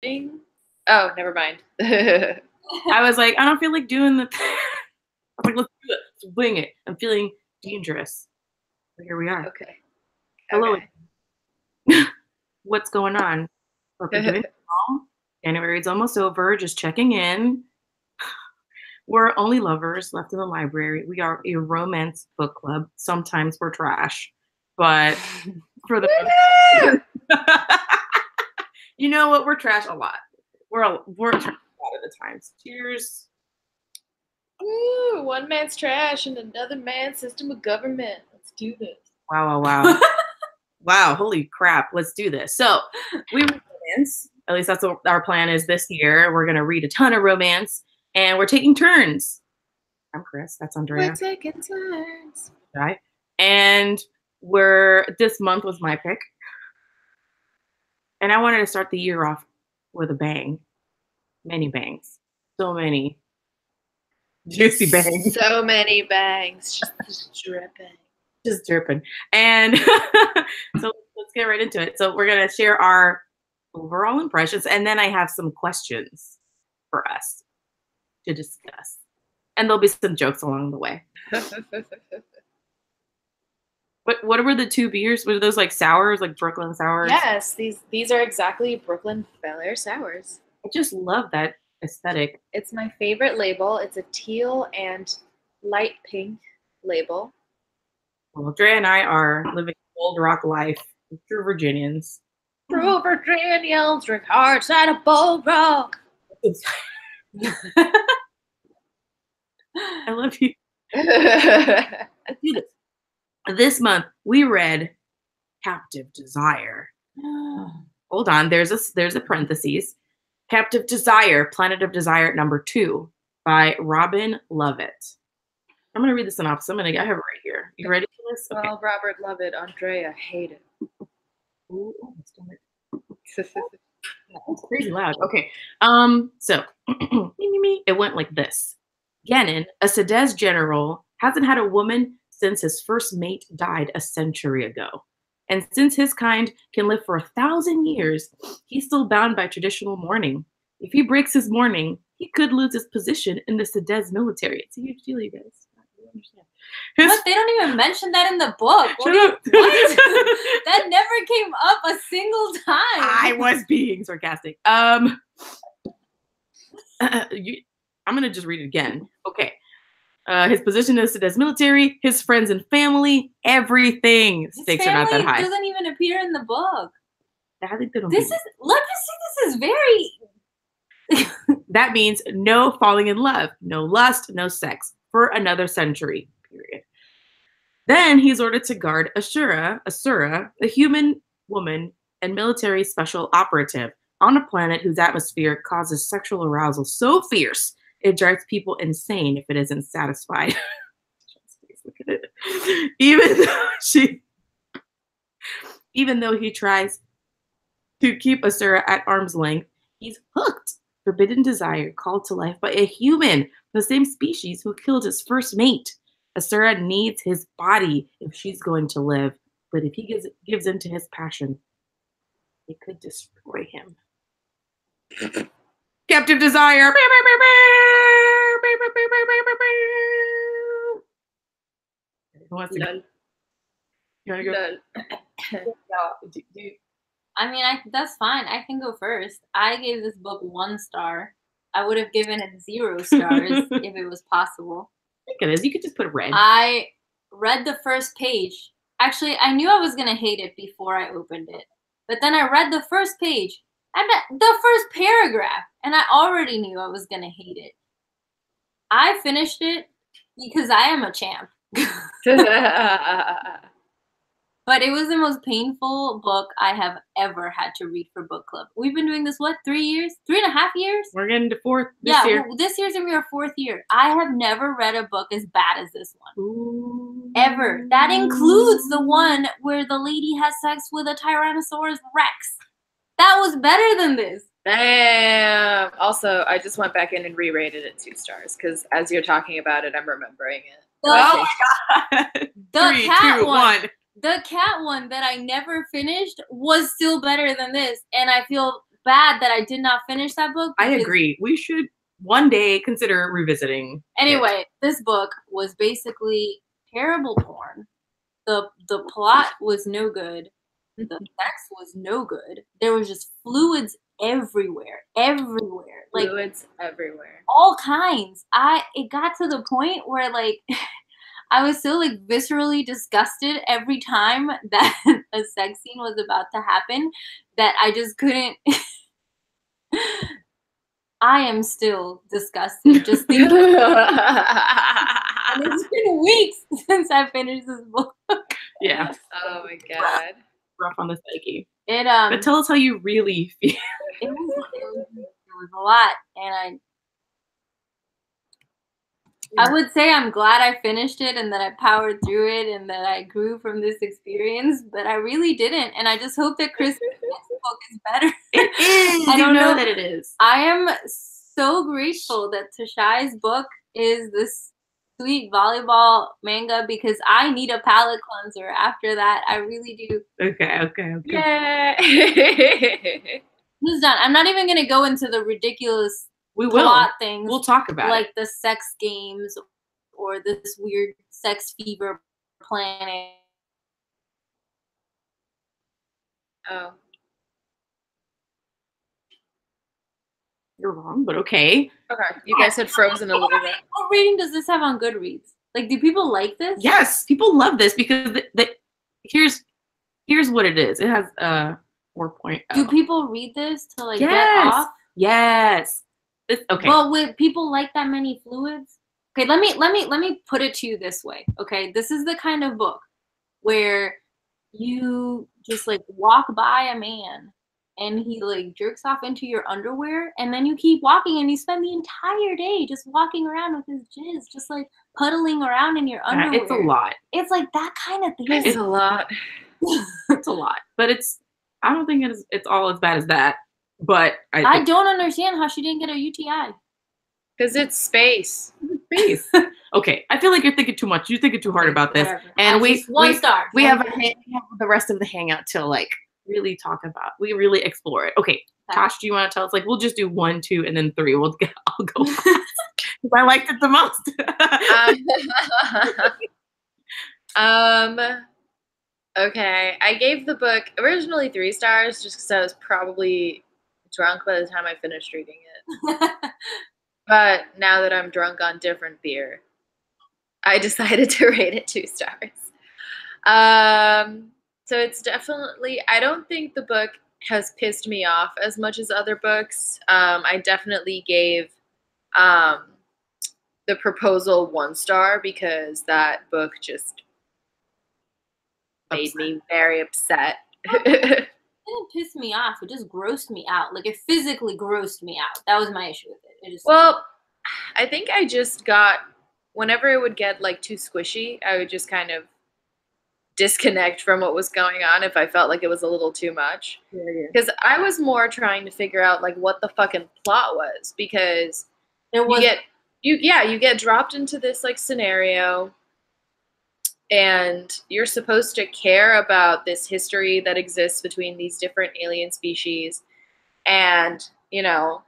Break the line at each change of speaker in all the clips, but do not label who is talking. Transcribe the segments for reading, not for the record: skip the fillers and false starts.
Oh, never mind.
I was like, I don't feel like doing the. I was like, let's do it. Let's wing it. I'm feeling dangerous. But here we are.
Okay.
Hello.
Okay.
What's going on? Hope you're doing well. January's almost over. Just checking in. We're only lovers left in the library. We are a romance book club. Sometimes we're trash, but for the you know what? We're trash a lot. We're trash a lot of the times. Cheers.
Ooh, one man's trash and another man's system of government. Let's do this.
Wow, wow, wow. Wow, holy crap. Let's do this. So we read romance. At least that's what our plan is this year. We're going to read a ton of romance, and we're taking turns. I'm Kris. That's Andrea.
We're taking turns.
Right. And this month was my pick. And I wanted to start the year off with a bang. Many bangs. So many. Juicy bangs.
So many bangs. Just dripping.
Just dripping. And so let's get right into it. So we're going to share our overall impressions. And then I have some questions for us to discuss. And there'll be some jokes along the way. What were the two beers? Were those like sours, like Brooklyn sours?
Yes, these are exactly Brooklyn Bel Air sours.
I just love that aesthetic.
It's my favorite label. It's a teal and light pink label.
Well, Andrea and I are living old rock life, true Virginians.
True Virginians drink hard side of Bold Rock.
I love you. Let's do this. This month we read Captive Desire. Hold on, there's a parentheses. Captive Desire, Planet of Desire #2 by Robin Lovett. I'm gonna read the synopsis. I have it right here. You ready for this?
Okay. Well, Robert Lovett, Andrea, hate it.
Ooh, that's crazy loud. Okay. So it went like this. Genin, a Sedez general, hasn't had a woman since his first mate died a century ago. And since his kind can live for 1,000 years, he's still bound by traditional mourning. If he breaks his mourning, he could lose his position in the Sedez military. It's a huge deal, you guys. I understand.
What? They don't even mention that in the book. What? That never came up a single time.
I was being sarcastic. I'm going to just read it again. Okay. His position in the Sedez military, his friends and family, everything. Stakes are not that high.
It doesn't even appear in the book.
I think they don't.
This is very.
That means no falling in love, no lust, no sex for another century. Period. Then he's ordered to guard Asura, a human woman and military special operative on a planet whose atmosphere causes sexual arousal so fierce it drives people insane if it isn't satisfied. Look at it. Even though he tries to keep Asura at arm's length, he's hooked. Forbidden desire called to life by a human, the same species who killed his first mate. Asura needs his body if she's going to live, but if he gives in to his passion, it could destroy him. Captive Desire. Who wants to go? You want to go?
I mean, that's fine. I can go first. I gave this book 1 star. I would have given it 0 stars if it was possible.
Look at this. You could just put red.
I read the first page. Actually, I knew I was going to hate it before I opened it. But then I read the first page. I read the first paragraph. And I already knew I was going to hate it. I finished it because I am a champ. But it was the most painful book I have ever had to read for book club. We've been doing this, 3 years? 3.5 years?
We're getting to 4th this year.
Well, this year's going to be our 4th year. I have never read a book as bad as this one.
Ooh.
Ever. That includes the one where the lady has sex with a Tyrannosaurus Rex. That was better than this.
Damn. Also, I just went back in and re-rated it 2 stars because as you're talking about it, I'm remembering it.
Oh my God.
The
3,
cat
2, 1.
The cat one that I never finished was still better than this. And I feel bad that I did not finish that book.
I agree. We should one day consider revisiting.
Anyway, this book was basically terrible porn. The plot was no good. The sex was no good. There was just fluids everywhere. Like
Fluids everywhere.
all kinds. It got to the point where like I was so like viscerally disgusted every time that a sex scene was about to happen that I just couldn't. I am still disgusted just thinking. And it's been weeks since I finished this book.
Yeah.
Oh my god.
Rough on the psyche.
But
tell us how you really feel.
It was a lot, and I would say I'm glad I finished it and that I powered through it and that I grew from this experience, but I really didn't. And I just hope that Kris' next book is better.
It is. I don't know that it is.
I am so grateful that Tashay's book is this sweet volleyball manga because I need a palate cleanser after that. I really do.
Okay.
Yeah.
Who's done? I'm not even going to go into the ridiculous plot things.
We'll talk about
like the sex games or this weird sex fever planet.
Oh.
You're wrong, but okay.
Okay. You guys had frozen a little bit.
What rating does this have on Goodreads? Like, do people like this?
Yes, people love this because here's what it is. It has 4.0.
Do people read this to like get off?
Yes. Okay.
Well, would people like that many fluids? Okay, let me put it to you this way. Okay, this is the kind of book where you just like walk by a man and he like jerks off into your underwear, and then you keep walking and you spend the entire day just walking around with his jizz, just like puddling around in your underwear.
It's a lot.
It's like that kind of thing.
It's a lot.
It's a lot, but I don't think it's all as bad as that. But
I don't understand how she didn't get a UTI.
Because it's space.
Space. Okay, I feel like you're thinking too much. You're thinking too hard about this.
Whatever.
And
one star.
We have the rest of the hangout till like really talk about. We really explore it. Okay, Tosh, do you want to tell us? Like, we'll just do 1, 2, and then 3. I'll go fast because I liked it the most.
Okay, I gave the book originally 3 stars just because I was probably drunk by the time I finished reading it. But now that I'm drunk on different beer, I decided to rate it 2 stars. So it's definitely, I don't think the book has pissed me off as much as other books. I definitely gave The Proposal 1 star because that book just made me very upset.
It didn't piss me off. It just grossed me out. Like, it physically grossed me out. That was my issue with it.
Well, I think I just got, whenever it would get like too squishy, I would just kind of disconnect from what was going on if I felt like it was a little too much. Because I was more trying to figure out like what the fucking plot was, because you get dropped into this like scenario and you're supposed to care about this history that exists between these different alien species, and you know,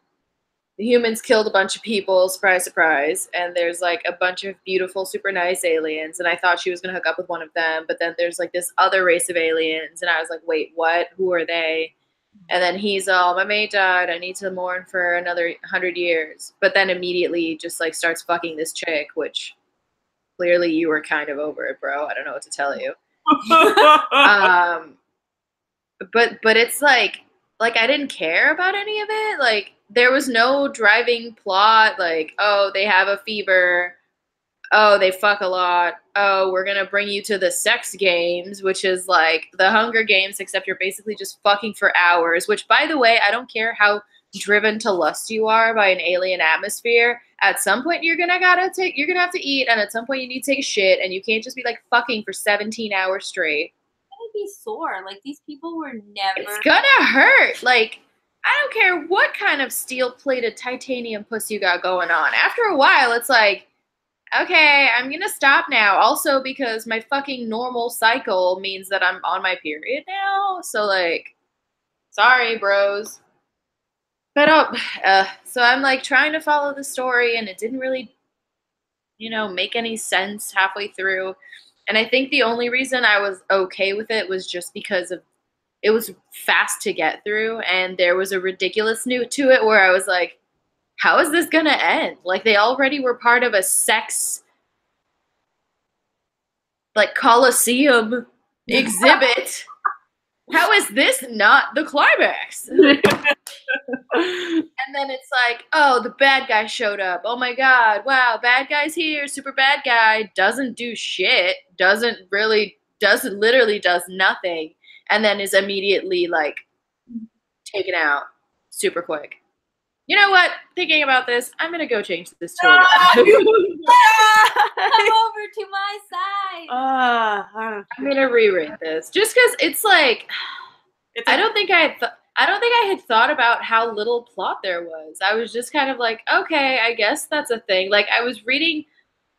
the humans killed a bunch of people, surprise, surprise, and there's like a bunch of beautiful, super nice aliens, and I thought she was going to hook up with one of them, but then there's like this other race of aliens, and I was like, wait, what? Who are they? And then he's all, my mate died, I need to mourn for another 100 years. But then immediately just like starts fucking this chick, which clearly you were kind of over it, bro. I don't know what to tell you. But it's like I didn't care about any of it. Like, there was no driving plot, like, oh, they have a fever, oh, they fuck a lot, oh, we're gonna bring you to the sex games, which is like the Hunger Games, except you're basically just fucking for hours, which, by the way, I don't care how driven to lust you are by an alien atmosphere, at some point you're gonna have to eat, and at some point you need to take a shit, and you can't just be like fucking for 17 hours straight.
Be sore. Like, these people were never.
It's gonna hurt. Like, I don't care what kind of steel-plated titanium puss you got going on. After a while, it's like, okay, I'm gonna stop now. Also, because my fucking normal cycle means that I'm on my period now. So, like, sorry, bros. But so I'm like trying to follow the story, and it didn't really, make any sense halfway through. And I think the only reason I was okay with it was just because of it was fast to get through, and there was a ridiculous note to it where I was like, how is this gonna end? Like, they already were part of a sex, like, Coliseum exhibit. How is this not the climax? And then it's like, oh, the bad guy showed up. Oh my God, wow, bad guy's here. Super bad guy doesn't do shit. Literally does nothing. And then is immediately like taken out super quick. You know what? Thinking about this, I'm gonna go change this to a
Come over to my side.
I'm gonna reread this just because it's like I don't think I had thought about how little plot there was. I was just kind of like, okay, I guess that's a thing. Like, I was reading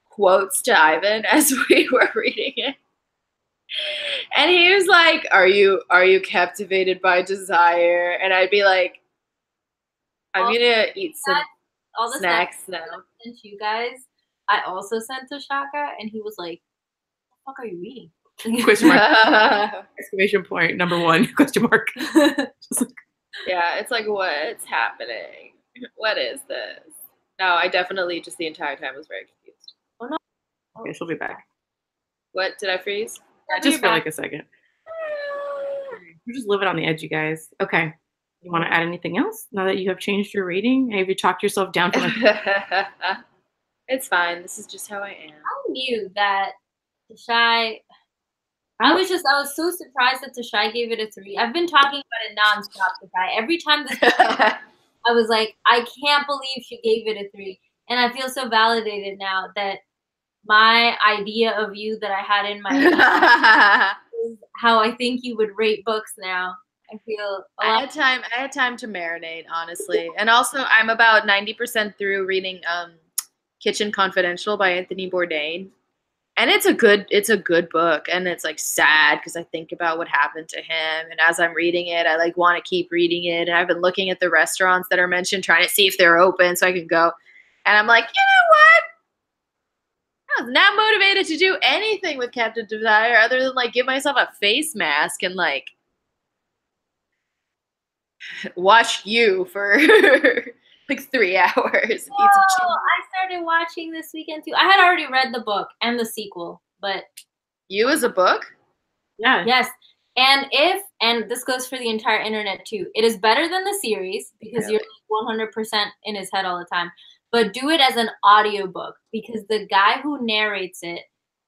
quotes to Ivan as we were reading it. And he was like, Are you captivated by desire? And I'd be like, I'm gonna eat some snacks now.
Sent you guys. I also sent to Shaka, and he was like, "What the fuck are you reading?"
Question mark. Exclamation point. Number 1. Question mark.
Yeah, it's like, what's happening? What is this? No, I definitely just the entire time was very confused.
Oh no.
Okay, she'll be back.
What, did I freeze?
Yeah, just for like a second. We're just living on the edge, you guys. Okay. You want to add anything else now that you have changed your rating? Have you talked yourself down to like
It's fine. This is just how I am.
I knew that Tashay. I was so surprised that Tashay gave it a 3. I've been talking about it nonstop, Tashay. Every time this I was like, I can't believe she gave it a 3. And I feel so validated now that my idea of you that I had in my head is how I think you would rate books now. I feel
I had time to marinate, honestly. And also I'm about 90% through reading Kitchen Confidential by Anthony Bourdain. And it's a good book, and it's like sad because I think about what happened to him, and as I'm reading it, I like want to keep reading it, and I've been looking at the restaurants that are mentioned, trying to see if they're open so I can go. And I'm like, you know what? I was not motivated to do anything with Captain Desire other than like give myself a face mask and like watch you for like 3 hours.
Oh, I started watching this weekend too. I had already read the book and the sequel, but
You as a book?
Yeah.
Yes. And this goes for the entire internet too. It is better than the series because you're 100% in his head all the time. But do it as an audiobook because the guy who narrates it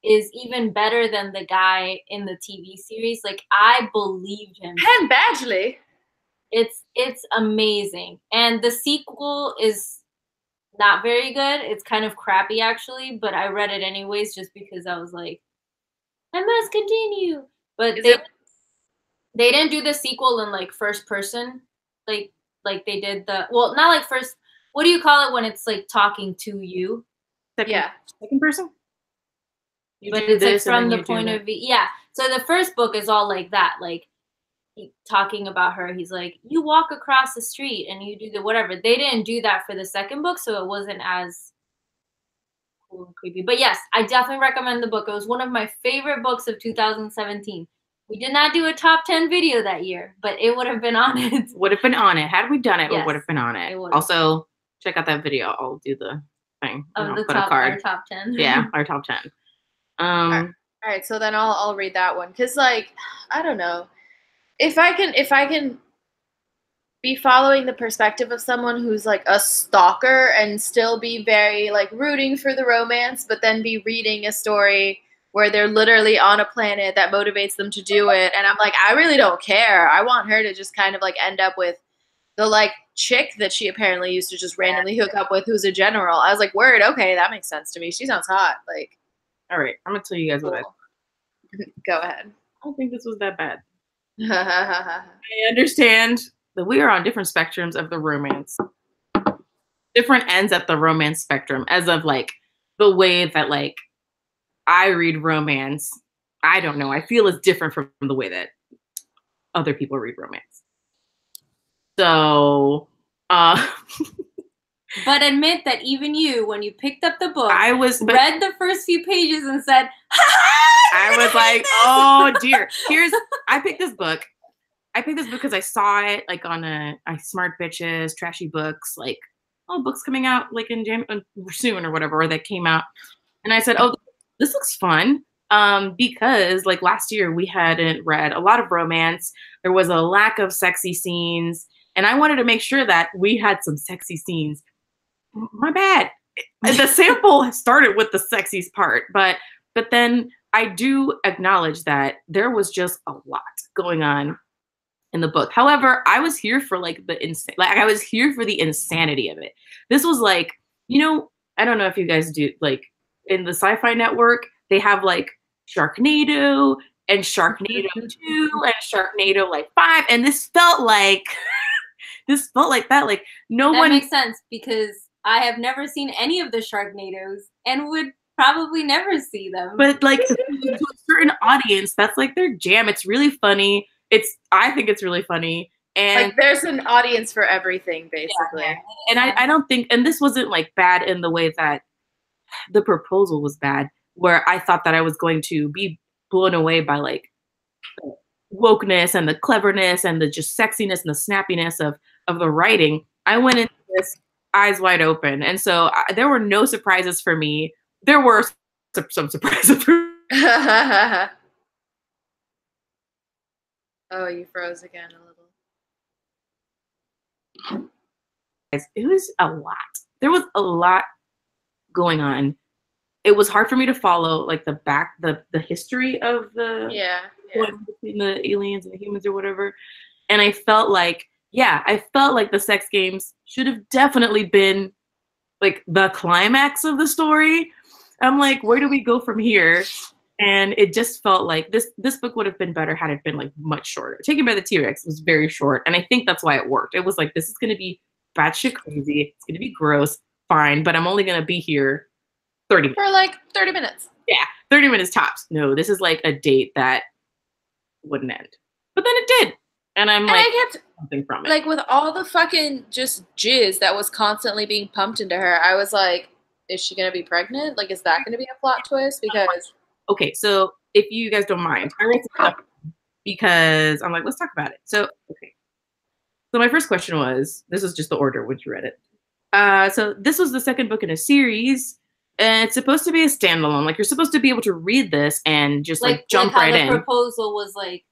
is even better than the guy in the TV series. Like, I believed him.
Penn Badgley.
It's amazing. And the sequel is not very good. It's kind of crappy actually, but I read it anyways just because I was like, I must continue. But they didn't do the sequel in like first person, like they did not like first. What do you call it when it's like talking to you?
Second person.
But it's like from the point of view. Yeah. So the first book is all like that, like talking about her. He's like, you walk across the street and you do the whatever. They didn't do that for the second book, so it wasn't as cool and creepy. But yes, I definitely recommend the book. It was one of my favorite books of 2017. We did not do a top 10 video that year, but it would have been on it.
Would have been on it. Had we done it,
Yes,
it would have been on it.
it would have.
Also, check out that video. I'll do the thing.
Of the
put a card.
our top 10.
Yeah, our top 10.
All right, so then I'll read that one because, like, I don't know if I can be following the perspective of someone who's like a stalker and still be very like rooting for the romance, but then be reading a story where they're literally on a planet that motivates them to do it, and I'm like, I really don't care. I want her to just kind of like end up with the like chick that she apparently used to just randomly hook up with, who's a general. I was like, word, okay, that makes sense to me. She sounds hot. Like.
All right, I'm gonna tell you guys what
Go ahead.
I don't think this was that bad.
I
I understand that we are on different spectrums of the romance, different ends at the romance spectrum, as of like the way that like I read romance. I don't know. I feel it's different from the way that other people read romance. So
But admit that even you, when you picked up the book,
read
the first few pages and said,
I was like, oh dear. I picked this book because I saw it like on Smart Bitches, Trashy Books, like, oh, books coming out like in soon or whatever, or that came out. And I said, oh, this looks fun. Because like last year we hadn't read a lot of romance. There was a lack of sexy scenes. And I wanted to make sure that we had some sexy scenes. My bad. The sample started with the sexiest part, but then I do acknowledge that there was just a lot going on in the book. However, I was here for I was here for the insanity of it. This was like, I don't know if you guys do, like, in the Sci-Fi Network, they have like Sharknado and Sharknado 2 and Sharknado like 5, and this felt like that. Like
that makes sense because I have never seen any of the Sharknadoes and would probably never see them.
But like to a certain audience, that's like their jam. It's really funny. I think it's really funny. And
like there's an audience for everything, basically.
Yeah. And I don't think, and this wasn't like bad in the way that the proposal was bad, where I thought that I was going to be blown away by like wokeness and the cleverness and the just sexiness and the snappiness of the writing. I went into this eyes wide open. And so there were no surprises for me. There were some surprises for me.
Oh, you froze again a little.
It was a lot. There was a lot going on. It was hard for me to follow like the history of the between the aliens and the humans or whatever. And I felt like the sex games should have definitely been like the climax of the story. I'm like, where do we go from here? And it just felt like this book would have been better had it been like much shorter. Taken by the T-Rex was very short, and I think that's why it worked. It was like, this is going to be batshit crazy. It's going to be gross, fine, but I'm only going to be here 30 minutes.
For like 30 minutes.
Yeah, 30 minutes tops. No, this is like a date that wouldn't end. But then it did. And I kept something from it.
Like with all the fucking just jizz that was constantly being pumped into her, I was like, is she going to be pregnant? Like, is that going to be a plot twist? Because...
Okay, so if you guys don't mind, I wrote it up because I'm like, let's talk about it. So, okay. So my first question was, this was just the order when you read it. So this was the second book in a series, and it's supposed to be a standalone. Like, you're supposed to be able to read this and just like jump right in.
The proposal was like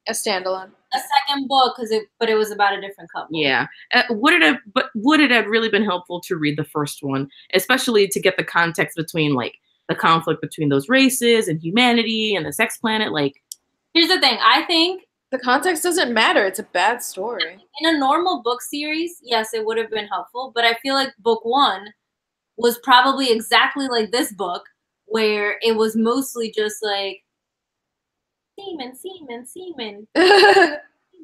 a standalone,
a second book, but it was about a different couple.
Yeah. Would it have really been helpful to read the first one, especially to get the context between like the conflict between those races and humanity and the sex planet? Like,
here's the thing. I think
the context doesn't matter. It's a bad story.
In a normal book series, yes, it would have been helpful. But I feel like book one was probably exactly like this book, where it was mostly just like semen,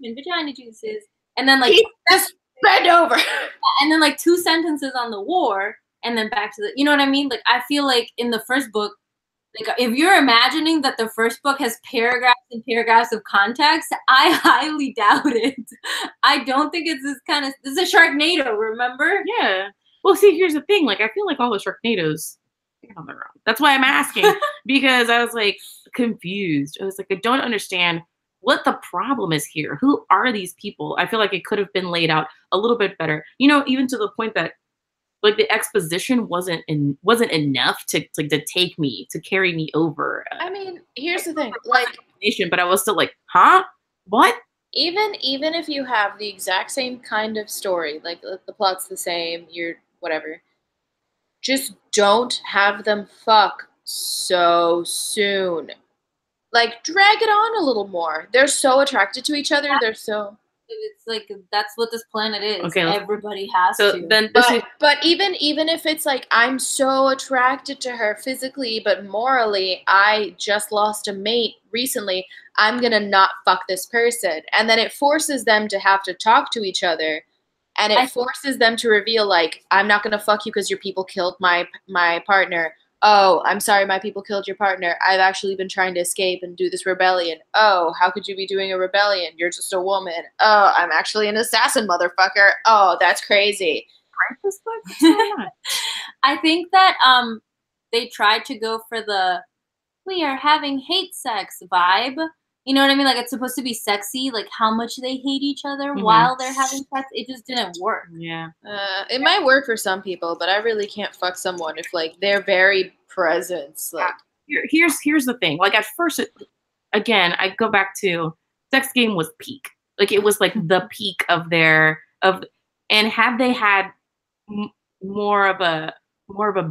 vagina juices, and then like
just bend over,
and then like 2 sentences on the war. And then back to the, you know what I mean? Like, I feel like in the first book, like, if you're imagining that the first book has paragraphs and paragraphs of context, I highly doubt it. I don't think it's this is a Sharknado, remember?
Yeah. Well, see, here's the thing. Like, I feel like all the Sharknadoes are on their own. That's why I'm asking, because I was like confused. I was like, I don't understand what the problem is here. Who are these people? I feel like it could have been laid out a little bit better. Even to the point that like the exposition wasn't enough to take me, to carry me over.
I mean, here's the thing, like,
but I was still like, huh? What?
Even if you have the exact same kind of story, like the plot's the same, you're whatever, just don't have them fuck so soon. Like, drag it on a little more. They're so attracted to each other. They're so...
It's like, that's what this planet is.
Okay,
everybody has to.
Then
but even if it's like, I'm so attracted to her physically, but morally, I just lost a mate recently, I'm gonna not fuck this person. And then it forces them to have to talk to each other. And it forces them to reveal, like, I'm not gonna fuck you because your people killed my partner. Oh, I'm sorry, my people killed your partner. I've actually been trying to escape and do this rebellion. Oh, how could you be doing a rebellion? You're just a woman. Oh, I'm actually an assassin, motherfucker. Oh, that's crazy.
What's going on?
I think that they tried to go for the we are having hate sex vibe. You know what I mean? Like, it's supposed to be sexy, like how much they hate each other while they're having sex. It just didn't work.
Yeah.
It might work for some people, but I really can't fuck someone if like their very presence. Like,
here's the thing. Like at first, again, I go back to Sex Game was peak. Like it was like the peak of and had they had more of a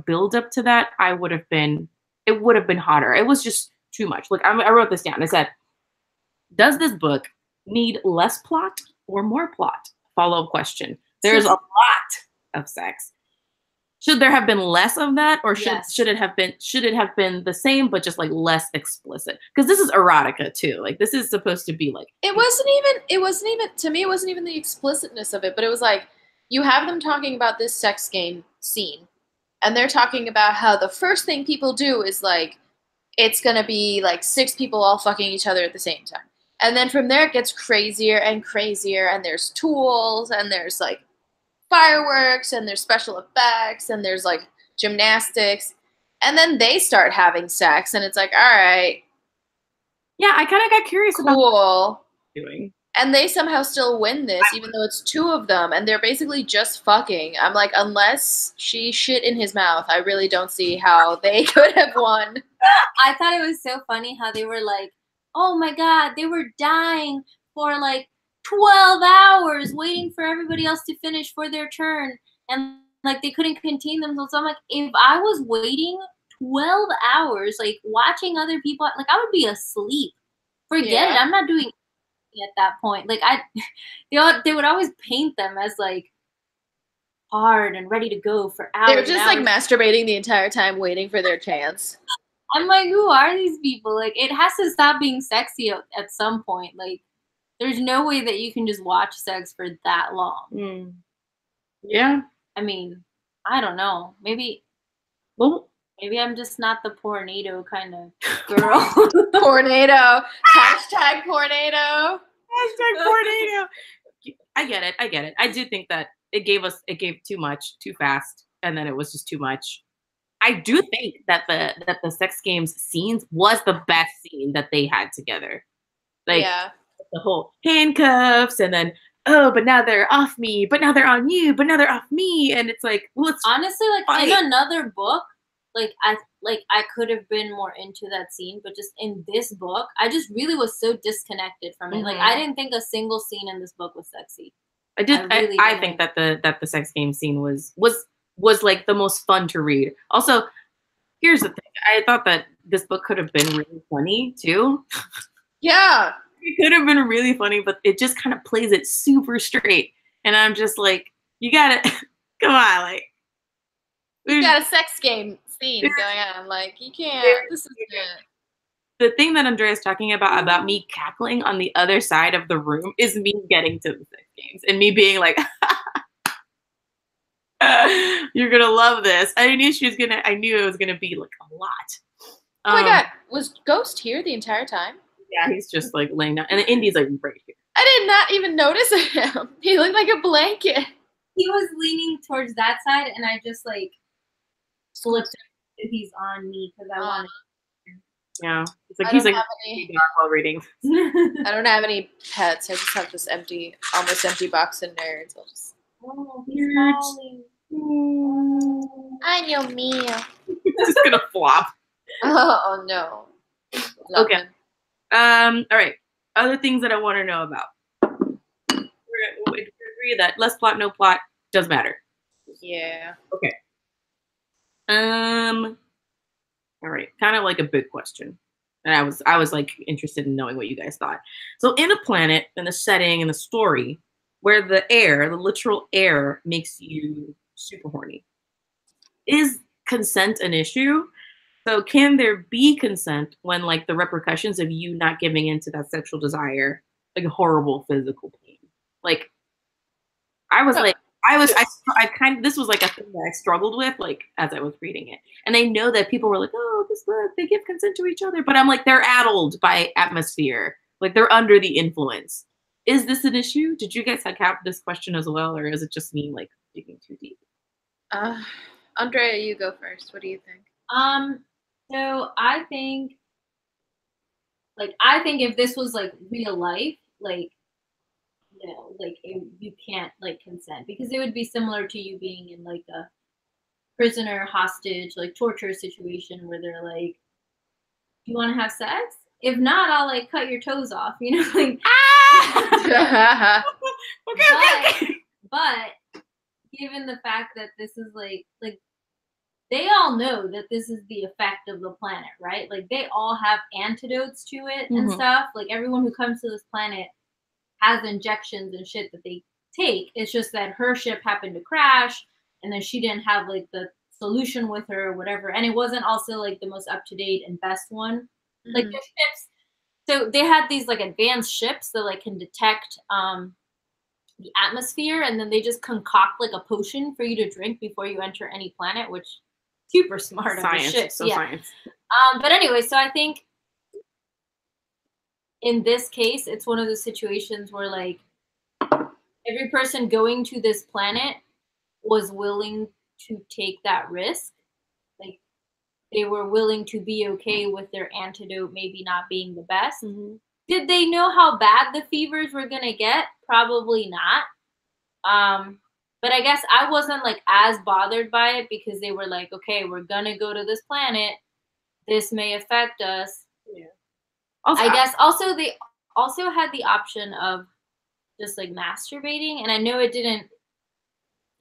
build up to that, it would have been hotter. It was just too much. Like I wrote this down. I said, does this book need less plot or more plot? Follow-up question. There's a lot of sex. Should there have been less of that, or should it have been the same but just like less explicit? Because this is erotica too. Like this is supposed to be like
it wasn't even to me. It wasn't even the explicitness of it, but it was like you have them talking about this sex game scene, and they're talking about how the first thing people do is like it's gonna be like 6 people all fucking each other at the same time. And then from there it gets crazier and crazier, and there's tools, and there's like fireworks, and there's special effects, and there's like gymnastics, and then they start having sex, and it's like, all right.
Yeah, I kind of got curious about doing.
And they somehow still win this, even though it's 2 of them, and they're basically just fucking. I'm like, unless she shit in his mouth, I really don't see how they could have won.
I thought it was so funny how they were like, oh my god, they were dying for like 12 hours waiting for everybody else to finish for their turn. And like they couldn't contain themselves. So I'm like, if I was waiting 12 hours, like watching other people, like I would be asleep. Forget it. I'm not doing anything at that point. Like they would always paint them as like hard and ready to go for hours.
They were just like masturbating the entire time waiting for their chance.
I'm like, who are these people? Like, it has to stop being sexy at some point. Like, there's no way that you can just watch sex for that long.
Yeah.
I mean, I don't know. Maybe I'm just not the pornado kind of girl.
Pornado. Hashtag pornado.
Hashtag pornado. I get it. I do think that it gave too much too fast, and then it was just too much. I do think that the Sex Games scenes was the best scene that they had together. Like the whole handcuffs, and then but now they're off me, but now they're on you, but now they're off me, and it's like, well,
honestly, like in another book, I could have been more into that scene, but just in this book, I just really was so disconnected from it. Like I didn't think a single scene in this book was sexy.
I think that the Sex Game scene was like the most fun to read. Also, here's the thing. I thought that this book could have been really funny too.
Yeah.
It could have been really funny, but it just kind of plays it super straight. And I'm just like, you gotta, come on, like.
You got a sex game scene going on. Like, you can't, this is it.
The thing that Andrea's talking about me cackling on the other side of the room is me getting to the Sex Games and me being like, you're gonna love this. I knew it was gonna be like a lot.
Oh my god, was Ghost here the entire time?
Yeah, he's just like laying down, and the Indy's like right here.
I did not even notice him. He looked like a blanket.
He was leaning towards that side, and I just like flipped if he's on me because I wanted.
Yeah, it's like he's like while reading.
I don't have any pets. I just have this almost empty box of nerds. I'll just.
Oh, he's howling.
Ay, Dios mío.
It's just gonna flop.
Oh no.
Okay. All right. Other things that I want to know about. We agree that less plot, no plot does matter.
Yeah.
Okay. All right. Kind of like a big question. And I was like interested in knowing what you guys thought. So in a planet, in the setting, in the story, where the literal air makes you super horny, is consent an issue? So can there be consent when like the repercussions of you not giving into that sexual desire, like horrible physical pain? Like I was like, this was like a thing that I struggled with, like, as I was reading it. And I know that people were like, oh, this book, they give consent to each other. But I'm like, they're addled by atmosphere. Like, they're under the influence. Is this an issue? Did you guys have this question as well? Or is it just me, like, digging too deep?
Andrea, you go first. What do you think?
So I think if this was like real life, like, you know, like you can't like consent, because it would be similar to you being in like a prisoner hostage, like torture situation where they're like, you want to have sex? If not, I'll like cut your toes off, you know, like. Okay. But given the fact that this is like they all know that this is the effect of the planet, right? Like they all have antidotes to it and stuff. Like everyone who comes to this planet has injections and shit that they take. It's just that her ship happened to crash and then she didn't have like the solution with her or whatever. And it wasn't also like the most up-to-date and best one. Like their ships. So they had these like advanced ships that like can detect the atmosphere, and then they just concoct like a potion for you to drink before you enter any planet, which super smart
science,
of the ship.
So yeah. Science.
But anyway, so I think in this case, it's one of those situations where like every person going to this planet was willing to take that risk. Like they were willing to be okay with their antidote maybe not being the best. Did they know how bad the fevers were gonna get? Probably not. But I guess I wasn't like as bothered by it because they were like, okay, we're gonna go to this planet. This may affect us. Yeah. I guess also they also had the option of just like masturbating, and I know it didn't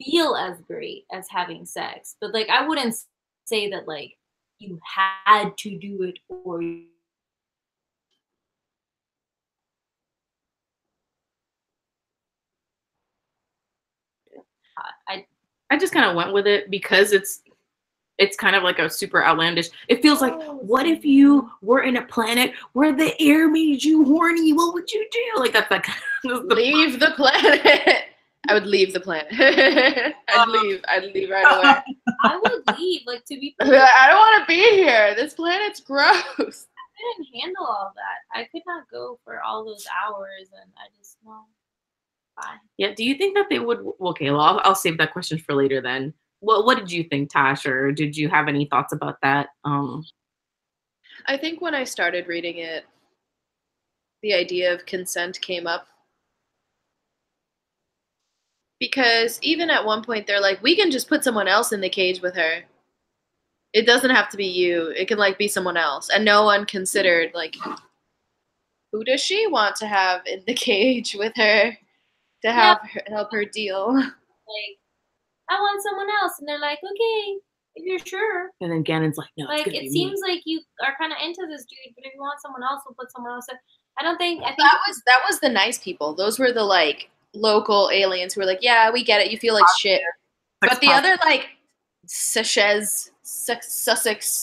feel as great as having sex, but like I wouldn't say that like you had to do it or
I just kind of went with it because it's kind of like a super outlandish. It feels like, what if you were in a planet where the air made you horny? What would you do? Like that's like
leave the planet. I would leave the planet. I'd leave right away.
I would leave, like to be.
I don't want to be here. This planet's gross.
I couldn't handle all that. I could not go for all those hours, and I just no. Bye.
Yeah. Do you think that they would? Okay, well, I'll save that question for later then. What did you think, Tash, or did you have any thoughts about that?
I think when I started reading it, the idea of consent came up. Because even at one point, they're like, we can just put someone else in the cage with her. It doesn't have to be you. It can, like, be someone else. And no one considered, like, who does she want to have in the cage with her to help her deal?
Like, I want someone else. And they're like, okay, if you're sure.
And then Gannon's like, no,
like, it seems like you are kind of into this dude, but if you want someone else, we'll put someone else in. I think
that was the nice people. Those were the, like, local aliens who were like, yeah, we get it. You feel like shit. But the other, like, Sussex, Sedezi,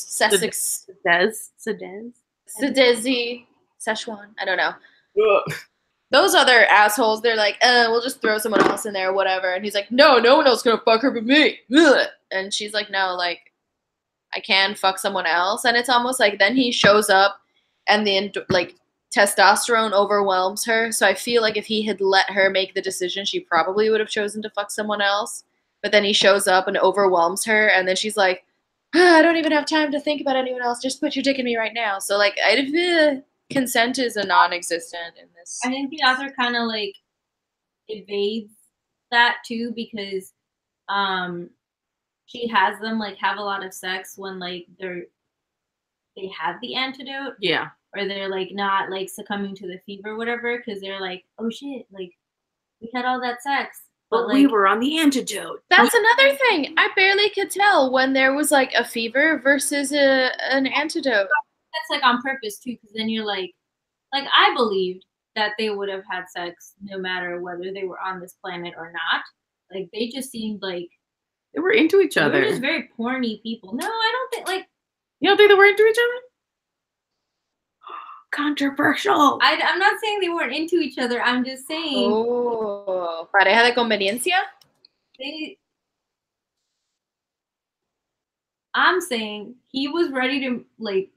Szechuan, I don't know. Those other assholes, they're like, we'll just throw someone else in there, whatever. And he's like, no one else is going to fuck her but me. And she's like, no, like, I can fuck someone else. And it's almost like then he shows up and the, like, testosterone overwhelms her. So I feel like if he had let her make the decision, she probably would have chosen to fuck someone else. But then he shows up and overwhelms her. And then she's like, I don't even have time to think about anyone else. Just put your dick in me right now. So, like, consent is a non-existent in this.
I think the author kind of, like, evades that, too, because she has them, like, have a lot of sex when, like, they have the antidote.
Yeah.
Or they're, like, not, like, succumbing to the fever or whatever, because they're like, oh, shit, like, we had all that sex.
But like, we were on the antidote.
That's another thing. I barely could tell when there was, like, a fever versus an antidote.
That's, like, on purpose, too, because then you're like, I believed that they would have had sex no matter whether they were on this planet or not. Like, they just seemed like...
They were into each other.
They were just very porny people. No, I don't think, like...
You don't think they were into each other? Controversial.
I'm not saying they weren't into each other. I'm just saying.
Oh, pareja de conveniencia.
I'm saying he was ready to like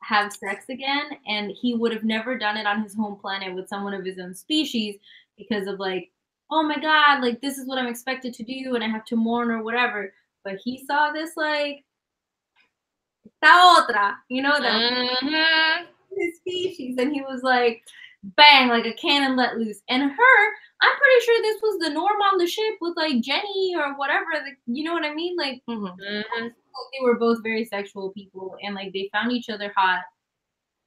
have sex again, and he would have never done it on his home planet with someone of his own species because of like, oh my god, like this is what I'm expected to do and I have to mourn or whatever. But he saw this like esta otra, you know, that his species, and he was like, bang, like a cannon let loose. And her, I'm pretty sure this was the norm on the ship with like Jenny or whatever. Like, you know what I mean? Like, they were both very sexual people, and like they found each other hot,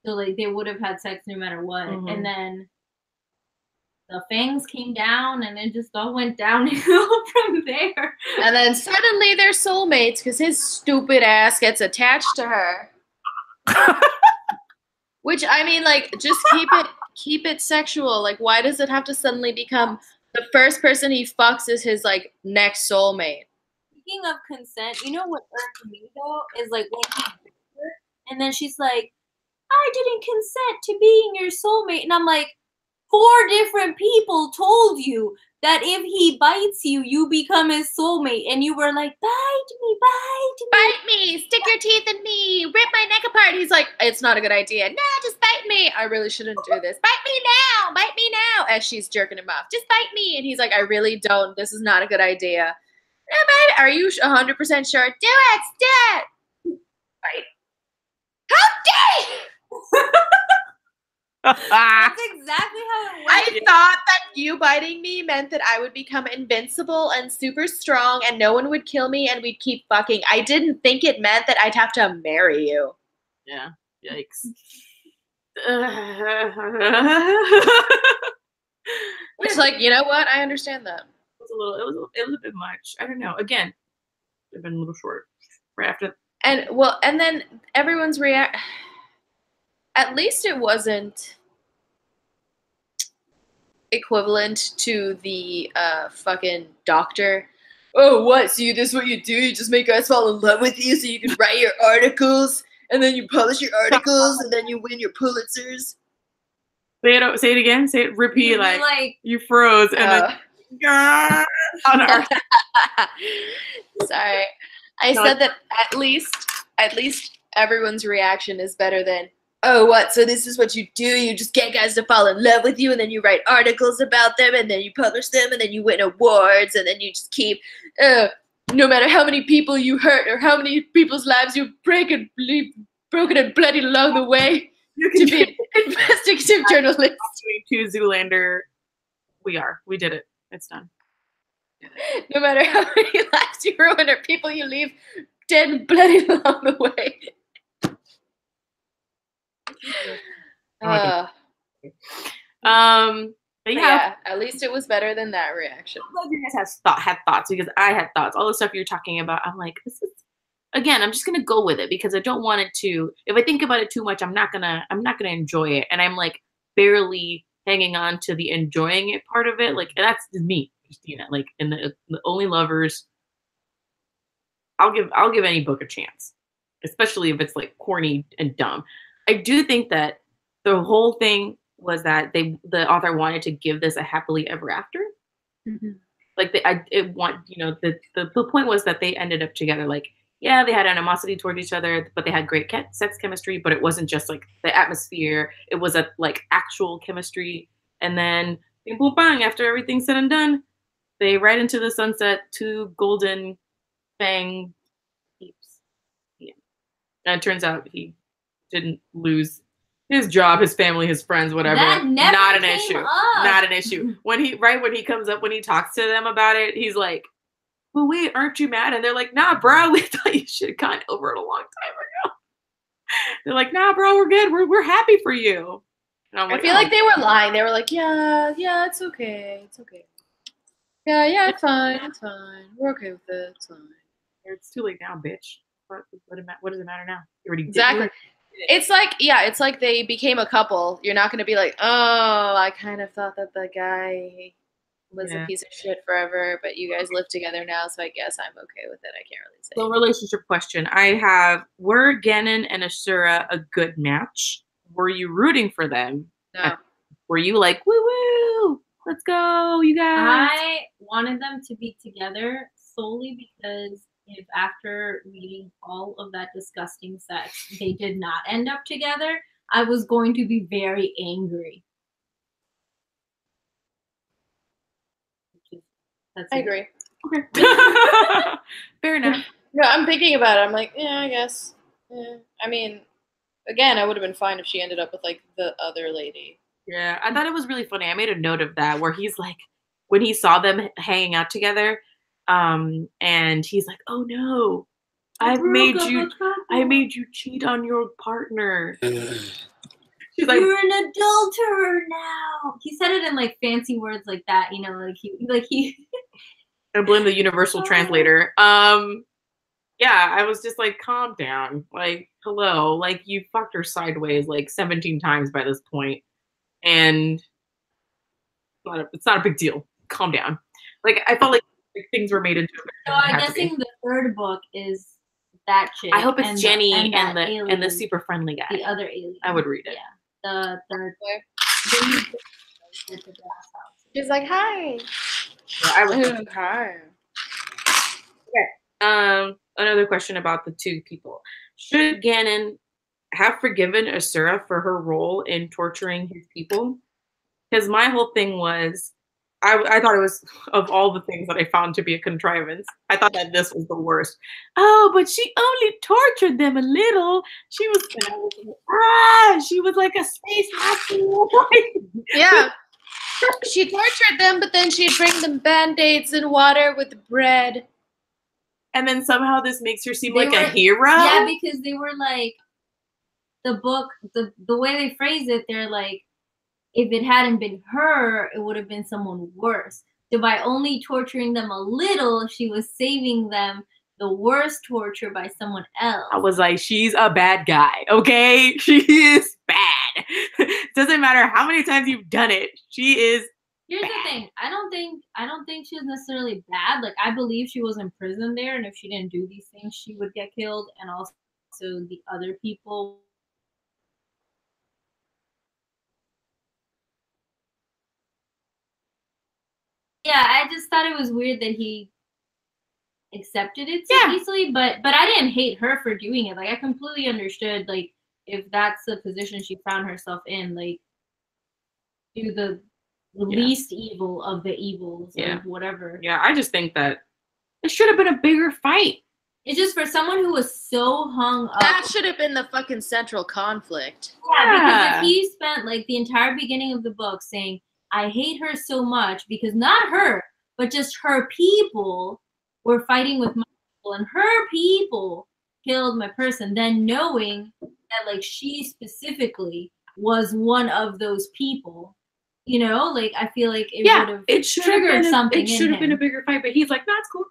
so like they would have had sex no matter what. And then the fangs came down, and it just all went downhill from there.
And then suddenly they're soulmates because his stupid ass gets attached to her. Which, I mean, like, just keep it sexual. Like, why does it have to suddenly become the first person he fucks is his like next soulmate?
Speaking of consent, you know what irked me though is like when he bit her, and then she's like, I didn't consent to being your soulmate. And I'm like, 4 different people told you that if he bites you, you become his soulmate. And you were like, bite me, bite me.
Bite me, stick your teeth in me, rip my neck apart. He's like, it's not a good idea. Nah, just bite me. I really shouldn't do this. Bite me now, bite me now. As she's jerking him off. Just bite me. And he's like, I really don't. This is not a good idea. Are you 100% sure? Do it. Bite. How dare you!
That's exactly how it
I
went.
thought that you biting me meant that I would become invincible and super strong and no one would kill me and we'd keep fucking. I didn't think it meant that I'd have to marry you.
Yeah. Yikes.
It's like, you know what? I understand that.
It was a bit much. I don't know. Again, it would have been a little short right after.
And then everyone's react. At least it wasn't equivalent to the fucking doctor. Oh, what? So this is what you do? You just make guys fall in love with you so you can write your articles, and then you publish your articles, and then you win your Pulitzers.
Say it again. Say it. Repeat. Like you froze, and then on our.
Sorry, I said that at least everyone's reaction is better than, oh, what? So this is what you do? You just get guys to fall in love with you, and then you write articles about them, and then you publish them, and then you win awards, and then you just keep, no matter how many people you hurt or how many people's lives you've broken and bloodied along the way, you can be an investigative journalist.
To Zoolander, we did it. It's done.
No matter how many lives you ruin or people you leave dead and bloodied along the way. But yeah, at least it was better than that reaction.
I'm glad you guys had thoughts, because I had thoughts. All the stuff you're talking about, I'm like, this is, again, I'm just gonna go with it because I don't want it to. If I think about it too much, I'm not gonna enjoy it, and I'm like barely hanging on to the enjoying it part of it. Like, that's me, Christina. Like in the Only Lovers, I'll give any book a chance, especially if it's like corny and dumb. I do think that the whole thing was that the author wanted to give this a happily ever after. Mm-hmm. Like the point was that they ended up together. Like, yeah, they had animosity towards each other, but they had great sex chemistry. But it wasn't just like the atmosphere; it was a like actual chemistry. And then, bing, boom, bang! After everything's said and done, they ride into the sunset. 2 golden fang peeps. Yeah, and it turns out he didn't lose his job, his family, his friends, whatever.
That never
not an
came
issue.
up.
Not an issue. When he comes up, when he talks to them about it, he's like, well, wait, aren't you mad? And they're like, nah, bro, we thought you should have gone over it a long time ago. They're like, nah, bro, we're good. We're happy for you. And I'm like,
I feel like they were lying. They were like, yeah, it's okay. It's okay. Yeah, it's fine. It's fine. We're okay with it. It's fine.
It's too late now, bitch. What does it matter now? You already did
exactly.
it.
It's like they became a couple. You're not going to be like, oh, I kind of thought that the guy was a piece of shit forever, but you guys live together now, so I guess I'm okay with it. I can't really say.
So, relationship question. I have, were Gannon and Ashura a good match? Were you rooting for them?
No.
Were you like, woo woo? Let's go, you guys.
I wanted them to be together solely because if after reading all of that disgusting sex, they did not end up together, I was going to be very angry.
I agree.
Okay. Fair enough.
No, I'm thinking about it. I'm like, yeah, I guess. Yeah. I mean, again, I would have been fine if she ended up with like the other lady.
Yeah, I thought it was really funny. I made a note of that where he's like, when he saw them hanging out together, and he's like, "Oh no, I made you cheat on your partner." She's like,
"You're an adulterer now." He said it in like fancy words like that, you know, like he.
I blame the universal translator. Yeah, I was just like, calm down. Like, hello, like you fucked her sideways like 17 times by this point, and it's not a big deal. Calm down. Like I felt like things were made into.
So I'm guessing the third book is that chick.
I hope it's Jenny and the super friendly guy.
The other alien.
I would read it.
Yeah. The third book.
She's like, hi.
Yeah, I would.
Hi.
Okay. Another question about the two people. Should Ganon have forgiven Asura for her role in torturing his people? Because my whole thing was, I thought it was, of all the things that I found to be a contrivance, I thought that this was the worst. Oh, but she only tortured them a little. She was like a space hospital.
Yeah. She tortured them, but then she'd bring them Band-Aids and water with bread.
And then somehow this makes her seem like a hero?
Yeah, because they were like, the book, the way they phrase it, they're like, if it hadn't been her, it would have been someone worse. So by only torturing them a little, she was saving them the worst torture by someone else.
I was like, she's a bad guy, okay? She is bad. Doesn't matter how many times you've done it. She is
Here's
bad.
The thing. I don't think she was necessarily bad. Like, I believe she was in prison there, and if she didn't do these things, she would get killed. And also the other people. Yeah, I just thought it was weird that he accepted it so easily, but I didn't hate her for doing it. Like, I completely understood, like, if that's the position she found herself in, like, do the least evil of the evils or whatever.
Yeah, I just think that it should have been a bigger fight.
It's just for someone who was so hung up.
That should have been the fucking central conflict.
Yeah, because if he spent, like, the entire beginning of the book saying, I hate her so much because not her, but just her people were fighting with my people, and her people killed my person, then knowing that, like, she specifically was one of those people, you know, like, I feel like it would have triggered something in him.
It should have been a bigger fight, but he's like, no, it's cool.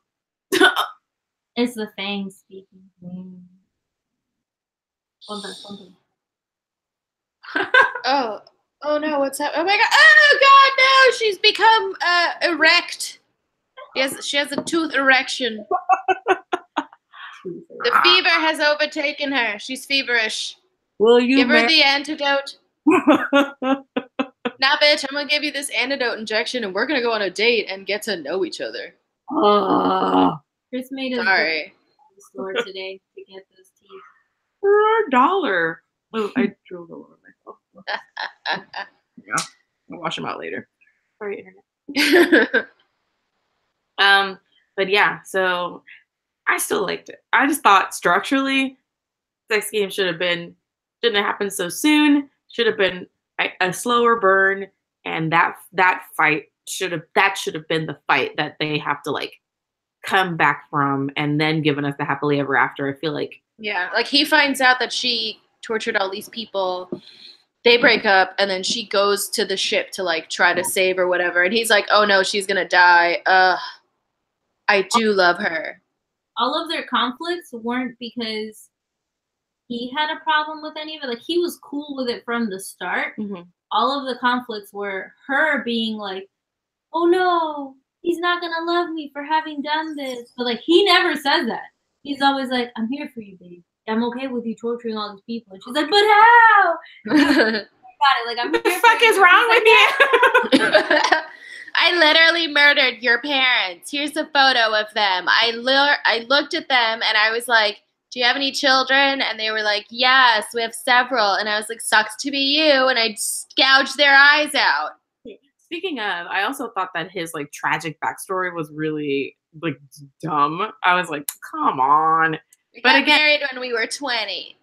It's the Fangs speaking.
Oh no, what's happening? Oh my god! Oh god, no! She's become erect. She has a tooth erection. The fever has overtaken her. She's feverish.
Will you
give her the antidote? Nah, bitch, I'm gonna give you this antidote injection, and we're gonna go on a date and get to know each other.
Kris made us go to the store today to get those teeth.
For $1. Oh, I drilled a little myself. Yeah, I'll wash them out later. Sorry, internet. But yeah, so I still liked it. I just thought structurally, sex game shouldn't have happened so soon. Should have been a slower burn, and that fight should have been the fight that they have to like come back from, and then given us the happily ever after. I feel like
like he finds out that she tortured all these people. They break up, and then she goes to the ship to like try to save or whatever. And he's like, "Oh no, she's gonna die." I do love her.
All of their conflicts weren't because he had a problem with any of it. Like, he was cool with it from the start.
Mm-hmm.
All of the conflicts were her being like, "Oh no, he's not gonna love me for having done this." But like, he never says that. He's always like, "I'm here for you, babe. I'm okay with you torturing all these people." And she's like, "But how?" about it. Like, I'm
what the
here
fuck
for
is
you.
wrong
He's
with
like,
you?
I literally murdered your parents. Here's a photo of them. I looked at them and I was like, do you have any children? And they were like, yes, we have several. And I was like, sucks to be you. And I gouged their eyes out.
Speaking of, I also thought that his like tragic backstory was really like dumb. I was like, come on.
We
But
got
again,
married when we were 20.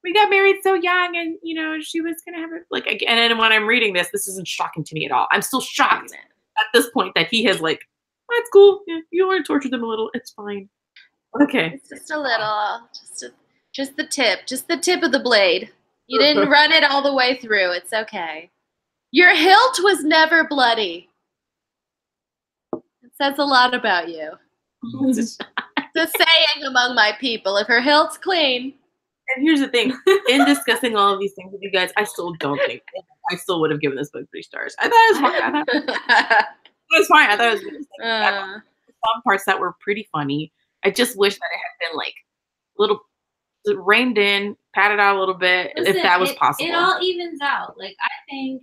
we got married so young, and you know she was gonna have it like again. And when I'm reading this isn't shocking to me at all. I'm still shocked at this point that he has like, that's cool. Yeah, you want to torture them a little. It's fine. Okay.
It's just a little, just the tip of the blade. You didn't run it all the way through. It's okay. Your hilt was never bloody. It says a lot about you. It's a saying among my people. If her hilt's clean.
And here's the thing. In discussing all of these things with you guys, I still don't think I still would have given this book 3 stars. I thought it was fine. It was fine. I thought it was some parts that were pretty funny. I just wish that it had been like a little reined in, patted out a little bit,
listen,
if that was possible.
It all evens out. Like, I think,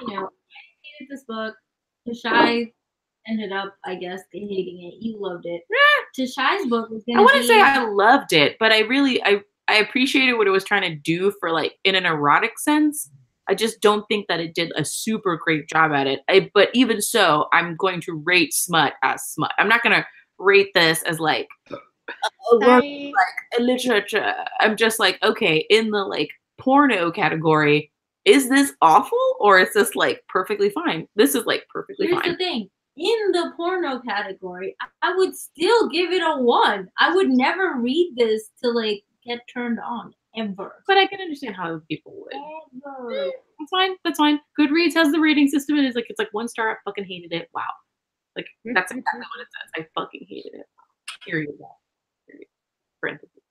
you know, I hated this book. Tashay ended up, I guess, hating it. You loved it. Tashai's book was gonna
I wouldn't say I loved it, but I appreciated what it was trying to do for like in an erotic sense. I just don't think that it did a super great job at it. But even so, I'm going to rate smut as smut. I'm not gonna rate this as like like a literature. I'm just like, okay, in the like porno category, is this awful or is this like perfectly fine? This is like perfectly fine.
Here's the thing. In the porno category, I would still give it a 1. I would never read this to like get turned on ever.
But I can understand how people would.
Ever.
That's fine. That's fine. Goodreads has the rating system, and it's like 1 star. I fucking hated it. Wow. Like that's exactly what it says. I fucking hated it. Period. Period. Parentheses.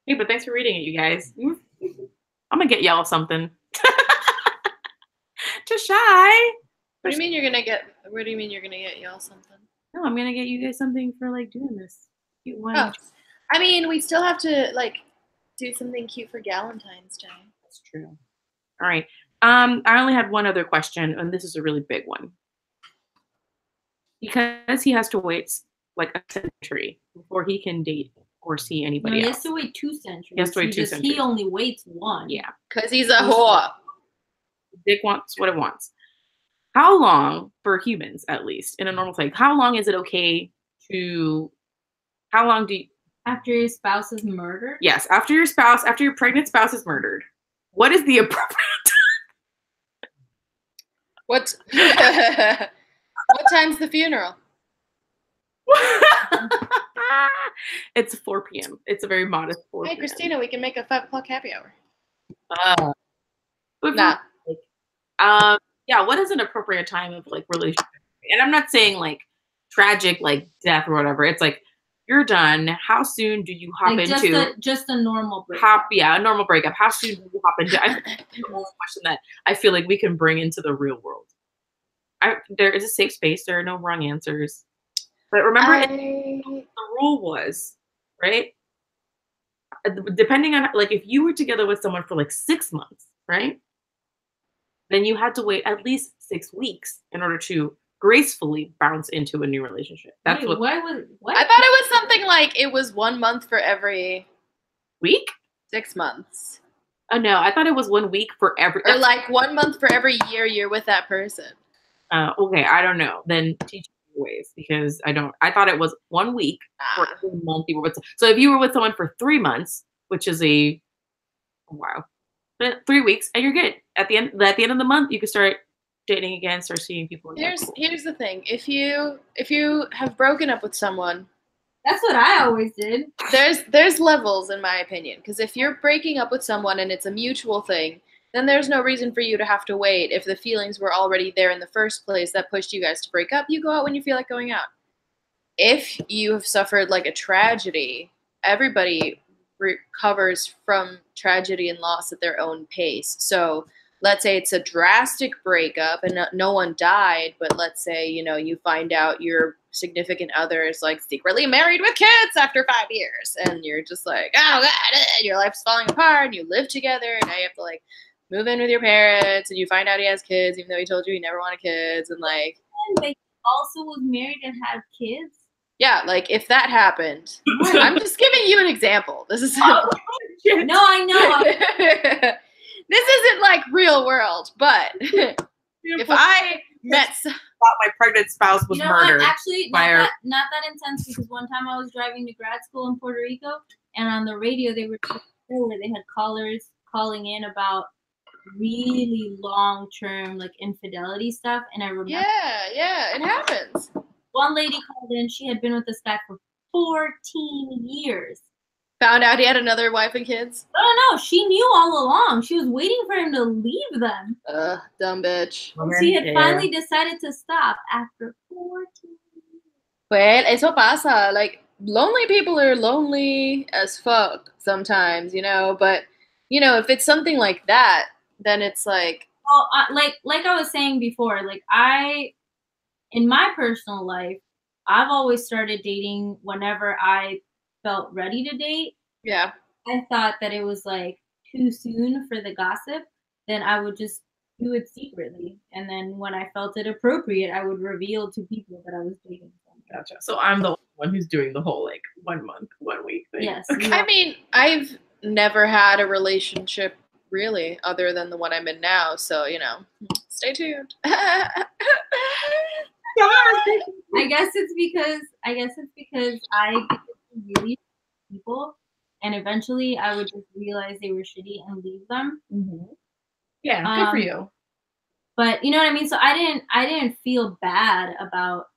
Hey, but thanks for reading it, you guys. I'm gonna get y'all something. Tashay.
What do you mean you're gonna get? What do you mean you're gonna get y'all something?
No, I'm gonna get you guys something for like doing this.
Oh. I mean, we still have to like do something cute for Valentine's Day.
That's true. All right. I only had one other question, and this is a really big one. Because he has to wait like a century before he can date or see anybody else.
He has to wait 2 centuries.
He has to wait 2 centuries.
He only waits 1.
Yeah.
Because he's a whore.
Dick wants what it wants. How long, for humans at least, in a normal thing, how long is it okay to, how long do you...
After your spouse is murdered?
Yes, after your pregnant spouse is murdered. What is the appropriate time?
What time's the funeral?
It's 4 p.m. It's a very modest 4
Hey,
p.m.
Christina, we can make a 5 o'clock happy hour.
Nah. Yeah, what is an appropriate time of like relationship? And I'm not saying like tragic, like death or whatever. It's like you're done. How soon do you hop
like
into
just a normal breakup?
A normal breakup. How soon do you hop into? I think that's the only question that I feel like we can bring into the real world. There is a safe space. There are no wrong answers. But remember, the rule was right. Depending on like if you were together with someone for like 6 months, right? Then you had to wait at least 6 weeks in order to gracefully bounce into a new relationship. That's what.
What?
I thought it was something like it was 1 month for every
week.
6 months.
Oh no, I thought it was 1 week for every.
Or like 1 month for every year you're with that person.
Okay, I don't know. Then teach me your ways because I don't. I thought it was 1 week for every month you were with. So if you were with someone for 3 months, which is wow. 3 weeks and you're good. At the end of the month, you can start dating again, start seeing people again.
Here's the thing. If you have broken up with someone,
that's what I always did.
There's levels in my opinion. Because if you're breaking up with someone and it's a mutual thing, then there's no reason for you to have to wait. If the feelings were already there in the first place that pushed you guys to break up, you go out when you feel like going out. If you have suffered like a tragedy, everybody recovers from tragedy and loss at their own pace. So let's say it's a drastic breakup and no one died, but let's say, you find out your significant other is like secretly married with kids after 5 years and you're just like, oh God, your life's falling apart and you live together and now you have to like move in with your parents and you find out he has kids, even though he told you he never wanted kids, and like.
Like also was married and had kids.
Yeah, like if that happened, I'm just giving you an example. This is
no, I know.
This isn't like real world, but if I met
thought my pregnant spouse was murdered.
Actually, not that intense, because one time I was driving to grad school in Puerto Rico, and on the radio they had callers calling in about really long-term like infidelity stuff, and I remember.
Yeah, it happens.
One lady called in. She had been with this guy for 14 years.
Found out he had another wife and kids?
No. She knew all along. She was waiting for him to leave them.
Dumb bitch.
She had finally decided to stop after 14 years.
Well, eso pasa. Like, lonely people are lonely as fuck sometimes, you know? But, you know, if it's something like that, then it's like...
Well, like I was saying before, like in my personal life, I've always started dating whenever I felt ready to date.
Yeah.
I thought that it was like too soon for the gossip. Then I would just do it secretly. And then when I felt it appropriate, I would reveal to people that I was dating someone.
Gotcha. So I'm the one who's doing the whole like 1 month, 1 week thing.
Yes.
Okay.
I mean, I've never had a relationship really other than the one I'm in now. So, you know, stay tuned.
I guess it's because I get really people, and eventually I would just realize they were shitty and leave them.
Mm-hmm. Yeah, good for you.
But you know what I mean. So I didn't feel bad about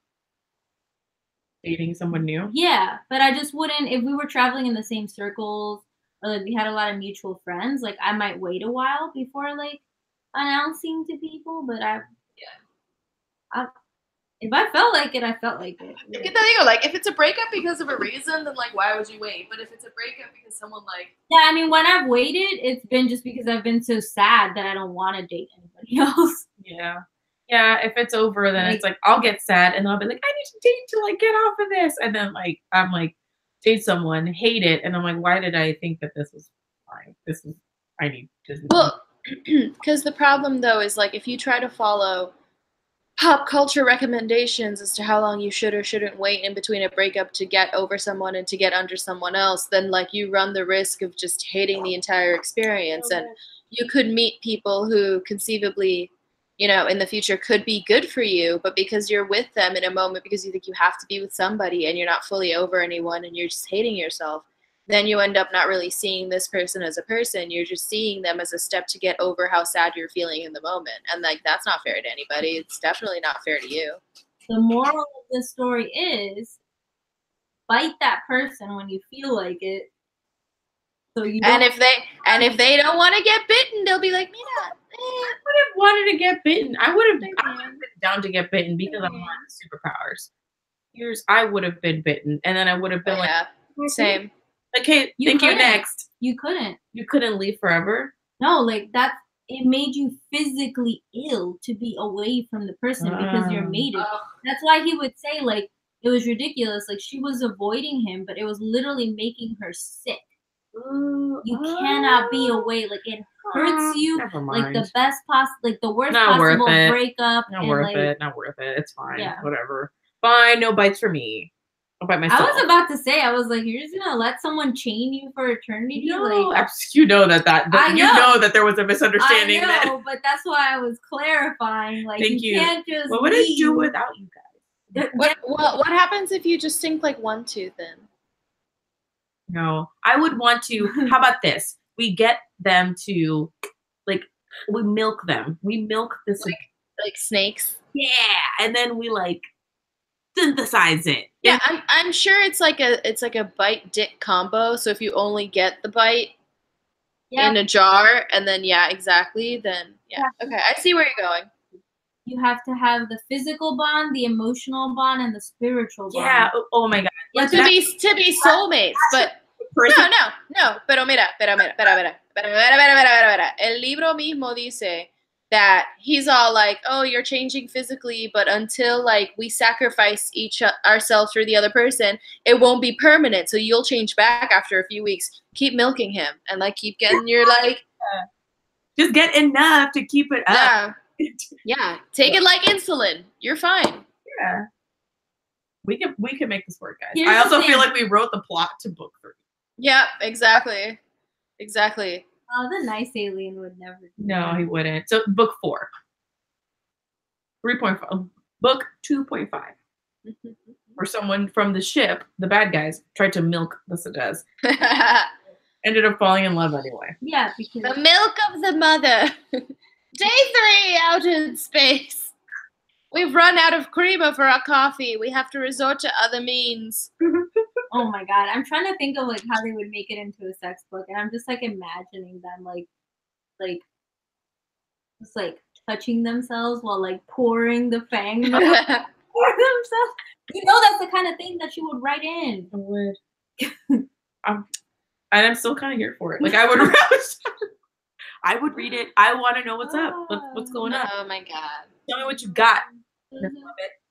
dating someone new.
Yeah, but I just wouldn't, if we were traveling in the same circles or like we had a lot of mutual friends. Like I might wait a while before like announcing to people, but if I felt like it, I felt like it.
There you go. Like, if it's a breakup because of a reason, then, like, why would you wait? But if it's a breakup because someone, like...
Yeah, I mean, when I've waited, it's been just because I've been so sad that I don't want to date anybody else.
Yeah. Yeah, if it's over, then it's like, I'll get sad, and I'll be like, I need to date to, like, get off of this. And then, like, I'm like, date someone, hate it, and I'm like, why did I think that this was fine? I need to...
Well, because the problem, though, is, like, if you try to follow... pop culture recommendations as to how long you should or shouldn't wait in between a breakup to get over someone and to get under someone else, then like you run the risk of just hating the entire experience. And you could meet people who conceivably, you know, in the future could be good for you, but because you're with them in a moment because you think you have to be with somebody and you're not fully over anyone and you're just hating yourself, then you end up not really seeing this person as a person. You're just seeing them as a step to get over how sad you're feeling in the moment. And, like, that's not fair to anybody. It's definitely not fair to you.
The moral of this story is bite that person when you feel like it. So you
and if they don't want to get bitten, they'll be like, Mira,
I would have wanted to get bitten. I would have been down to get bitten because I want superpowers. I would have been bitten. And then I would have been
same.
Okay, thank you. Next.
You couldn't.
You couldn't leave forever?
No, like it made you physically ill to be away from the person because you're mated. That's why he would say, like, it was ridiculous. Like, she was avoiding him, but it was literally making her sick. You cannot be away. Like, it hurts you. Like, the worst possible breakup.
Not worth it. It's fine. Yeah. Whatever. Fine, no bites for me. I'll bite myself.
I was about to say, I was like, you're just gonna let someone chain you for eternity?
No,
like,
you know that you know that there was a misunderstanding.
I know, but that's why I was clarifying. Like, you can't just.
What would I do without you guys?
What happens if you just sink like one tooth in?
No, I would want to. How about this? We get them to, like, we milk them. We milk this
like snakes.
Yeah, and then we like synthesize it.
Yeah, I'm sure it's like a bite dick combo. So if you only get the bite in a jar, and then exactly, then okay, I see where you're going.
You have to have the physical bond, the emotional bond, and the spiritual bond.
Yeah. Oh my God.
Yeah, to be soulmates, but no. Pero mira. El libro mismo dice that he's all like, oh, you're changing physically, but until like we sacrifice ourselves for the other person, it won't be permanent. So you'll change back after a few weeks. Keep milking him and like keep getting your like.
Just get enough to keep it up.
Yeah. Take it like insulin. You're fine.
Yeah. We can make this work, guys. I also feel like we wrote the plot to book 3.
Yeah, exactly. Exactly.
Oh, the nice alien would never do
No,
that.
he wouldn't. So book 4. 3.5. Book 2.5. Where someone from the ship, the bad guys, tried to milk the Sedez. Ended up falling in love anyway.
Yeah, because
the milk of the mother. Day 3 out in space. We've run out of creamer for our coffee. We have to resort to other means.
oh my god, I'm trying to think of like how they would make it into a sex book, and I'm just like imagining them like just like touching themselves while like pouring the fang milk for themselves. You know, that's the kind of thing that you would write in.
I would. And I'm still kind of here for it. Like I would read it. I want to know what's up. What's going on?
Oh my god.
Tell me what you got.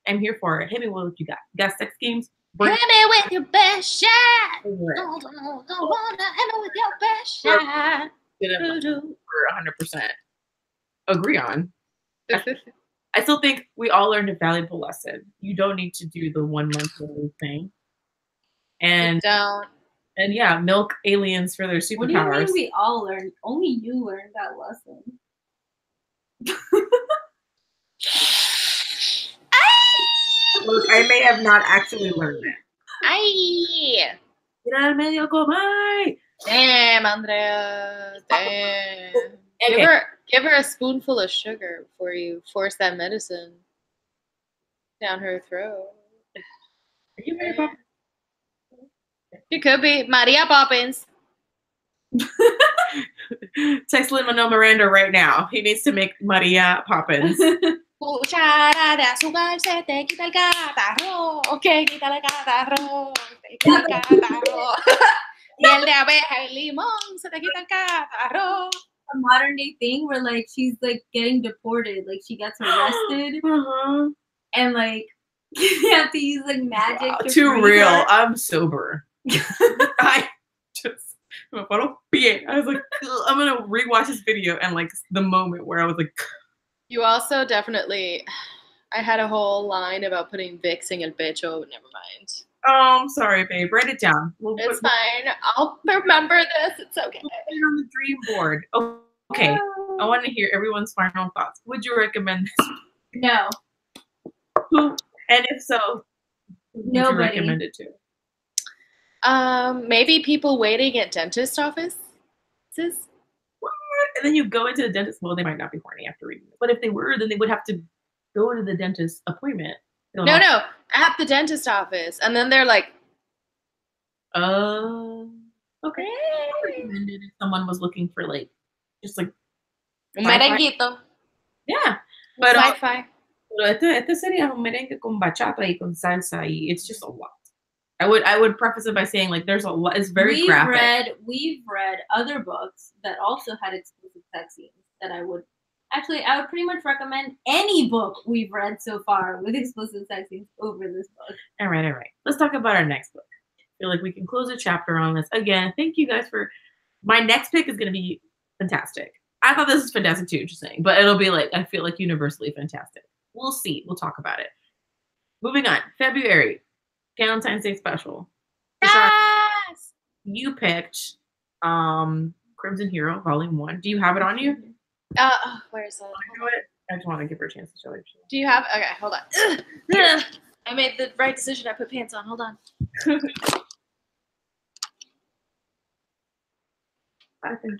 I'm here for it. Hit me with what you got. You got sex games?
Hit me with your best shot. Don't wanna hit me with your best shot.
We're 100% agree on. I still think we all learned a valuable lesson. You don't need to do the 1 month thing. And
don't.
And yeah, milk aliens for their superpowers.
What do you mean we all learned? Only you learned that lesson.
Look, I may have not actually learned it.
Ay.
Mira medio comay.
Damn, Andrea. Damn.
Okay.
Give her a spoonful of sugar before you force that medicine down her throat.
Are you Mary Poppins?
She could be Maria Poppins.
Text Lin-Manuel Miranda right now. He needs to make Maria Poppins.
Cuchara de azúcar se te quita el catarro. Ok, quita el catarro. Te quita el catarro. Miel de abeja y limón se te quita el catarro.
A modern day thing where like she's like getting deported, like she gets arrested, and like you have to use like magic.
Wow, too real. Her. I'm sober. I was like, I'm gonna rewatch this video and like the moment where I was like.
You also definitely. I had a whole line about putting Vicks in el pecho. Never mind.
Oh, I'm sorry, babe. Write it down.
It's fine. I'll remember this. It's okay.
We'll put it on the dream board. Okay. I want to hear everyone's final thoughts. Would you recommend this?
No.
Who? And if so, who would you
Nobody.
recommend it to?
Maybe people waiting at dentist offices.
What? And then you go into the dentist. Well, they might not be horny after reading it. But if they were, then they would have to go to the dentist appointment.
No, at the dentist office. And then they're like,
okay. I recommend it if someone was looking for like, just like
un merenguito.
Yeah. But
sci-fi.
Este sería un merengue con bachata y con salsa y it's just a lot. I would preface it by saying like there's a lot. It's very graphic.
We've read other books that also had explicit sex scenes that I would pretty much recommend any book we've read so far with explicit sex scenes over this book.
All right. Let's talk about our next book. I feel like we can close a chapter on this. Again, thank you guys for my next pick is gonna be fantastic. I thought this was fantastic too, just saying, but it'll be like I feel like universally fantastic. We'll see. We'll talk about it. Moving on. February. Valentine's Day special.
Yes!
You picked Crimson Hero, Volume 1. Do you have it on you?
Where's that?
I just want to give her a chance to show it.
Do you have? Okay, hold on. I made the right decision. I put pants on. Hold on.
I think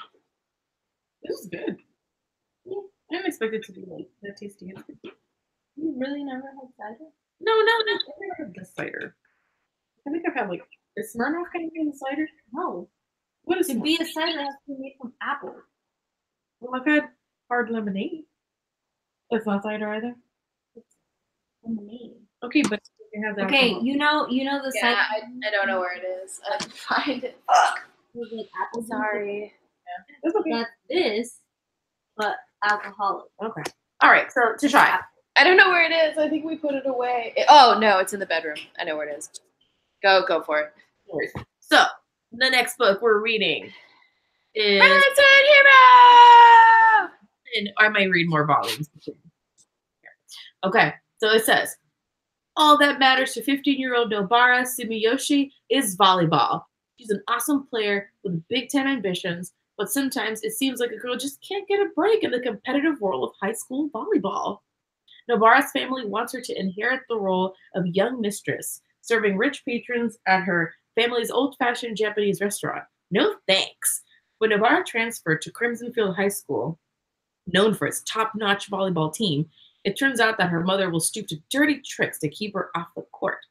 this is good. Yeah, I didn't expect it to be like that tasty.
You really never had cider?
No. I've never had this cider. I think I've had like is Smirnoff kind of in cider?
No.
What is
to be a cider? It has to be made from apple.
Well, I've had hard lemonade. That's not cider either.
It's lemonade.
Okay, but you have that.
Okay, you know the cider.
I don't know where it is. I can find it.
With like apple.
Sorry.
Yeah, that's okay.
That's this, but alcoholic.
Okay. All right. So to try.
I don't know where it is. I think we put it away. Oh no, it's in the bedroom. I know where it is. Go for it.
No worries. So the next book we're reading is
Kris
And I may read more volumes. Okay, so it says, all that matters to 15-year-old Nobara Sumiyoshi is volleyball. She's an awesome player with big-time ambitions, but sometimes it seems like a girl just can't get a break in the competitive world of high school volleyball. Nobara's family wants her to inherit the role of young mistress, serving rich patrons at her family's old-fashioned Japanese restaurant. No thanks. When Nobara transferred to Crimson Field High School, known for its top-notch volleyball team, it turns out that her mother will stoop to dirty tricks to keep her off the court.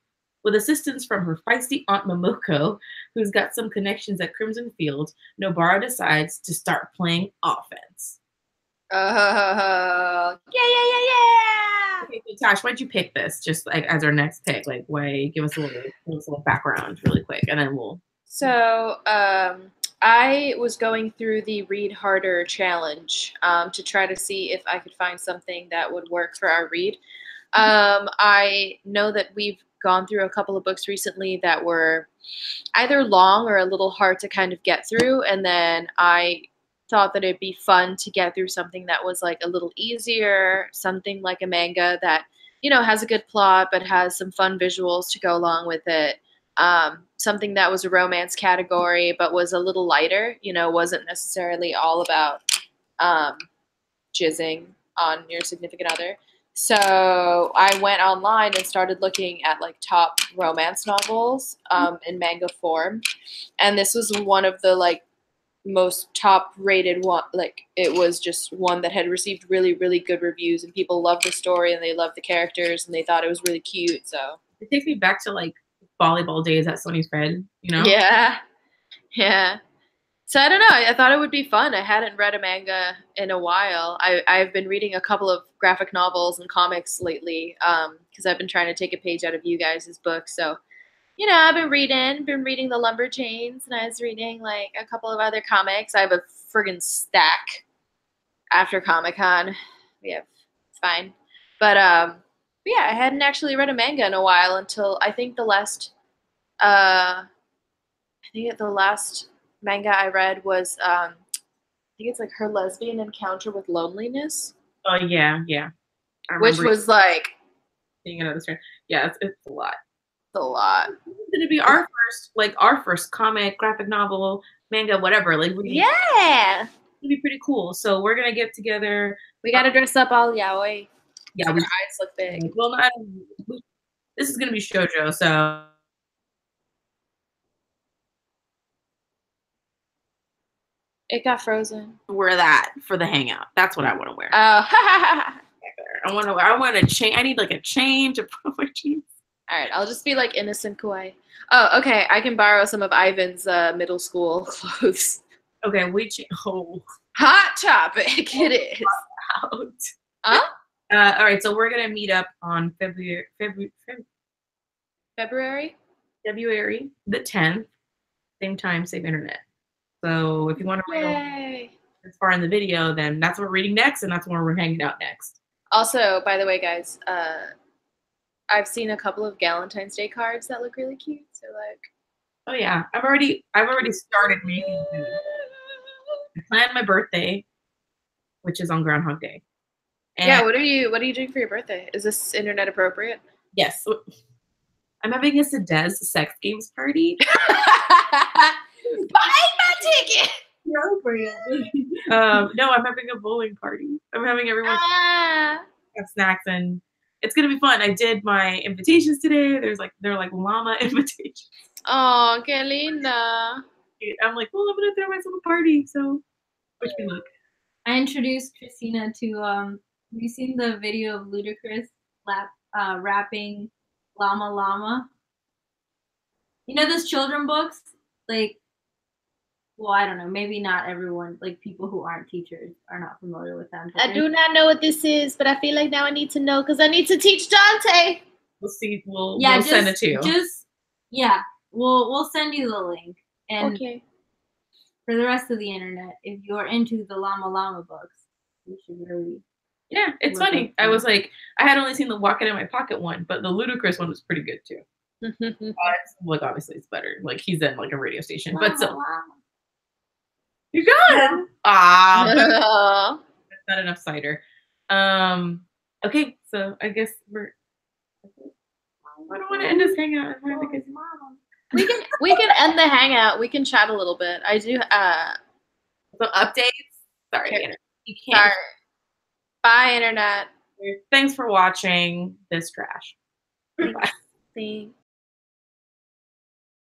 With assistance from her feisty Aunt Momoko, who's got some connections at Crimson Field, Nobara decides to start playing offense.
Yeah.
Okay, so Tash, why'd you pick this? Just like as our next pick, like why? Give us a little background, really quick, and then we'll.
So, I was going through the Read Harder challenge to try to see if I could find something that would work for our read. I know that we've gone through a couple of books recently that were either long or a little hard to kind of get through, and then I thought that it'd be fun to get through something that was like a little easier, something like a manga that, you know, has a good plot but has some fun visuals to go along with it. Something that was a romance category but was a little lighter, you know, wasn't necessarily all about jizzing on your significant other. So I went online and started looking at like top romance novels in manga form, and this was one of the like most top rated one. Like it was just one that had received really, really good reviews, and people loved the story and they loved the characters and they thought it was really cute. So
it takes me back to like volleyball days at Sony's Fred, you know?
Yeah. So I don't know. I thought it would be fun. I hadn't read a manga in a while. I've been reading a couple of graphic novels and comics lately because I've been trying to take a page out of you guys' books. So, you know, I've been reading the Lumberjanes, and I was reading like a couple of other comics. I have a friggin' stack after Comic-Con. It's fine. But yeah, I hadn't actually read a manga in a while until I think the last manga I read was I think it's like Her Lesbian Encounter with Loneliness.
Oh yeah.
Which was like
seeing another story. Yeah, it's a lot.
It's a lot.
It's gonna be our first comic, graphic novel, manga, whatever. Like
yeah,
it'll be pretty cool. So we're gonna get together.
We gotta dress up all yaoi.
Yeah,
our eyes look big.
Well, this is gonna be shoujo, so
it got frozen.
Wear that for the hangout. That's what I want to wear.
Oh,
I want to change. I need like a change of my jeans.
All right, I'll just be like innocent kawaii. Oh, okay. I can borrow some of Ivan's middle school clothes.
Okay,
hot topic. It is.
Out.
Huh?
All right, so we're gonna meet up on February the 10th, same time, same internet. So if you want to read as far in the video, then that's what we're reading next, and that's where we're hanging out next.
Also, by the way, guys, I've seen a couple of Valentine's Day cards that look really cute. So like,
oh yeah, I've already started making them. I planned my birthday, which is on Groundhog Day.
And yeah, what are you doing for your birthday? Is this internet appropriate?
Yes, I'm having a Sedez sex games party.
Buy my ticket.
No, I'm having a bowling party. I'm having everyone have snacks, and it's gonna be fun. I did my invitations today. They're like llama invitations.
Oh, que linda.
I'm like, well, I'm gonna throw myself a party. So wish me luck.
I introduced Christina to have you seen the video of Ludacris rapping Llama Llama? You know those children books? Like, well, I don't know. Maybe not everyone, like people who aren't teachers, are not familiar with them.
I do not know what this is, but I feel like now I need to know because I need to teach Dante.
We'll see. We'll send it to you.
We'll send you the link. And
okay.
For the rest of the internet, if you're into the Llama Llama books, you should really.
Yeah, it's funny. I was like, I had only seen the Walking in My Pocket one, but the Ludacris one was pretty good too. Like obviously it's better. Like he's in like a radio station, but still. You got it. not enough cider. Okay, so I guess I don't want to end this hangout.
We can end the hangout. We can chat a little bit. I do.
So updates. Sorry,
okay.
you can't.
Sorry. Bye, internet.
Thanks for watching this trash. Bye.
Thanks.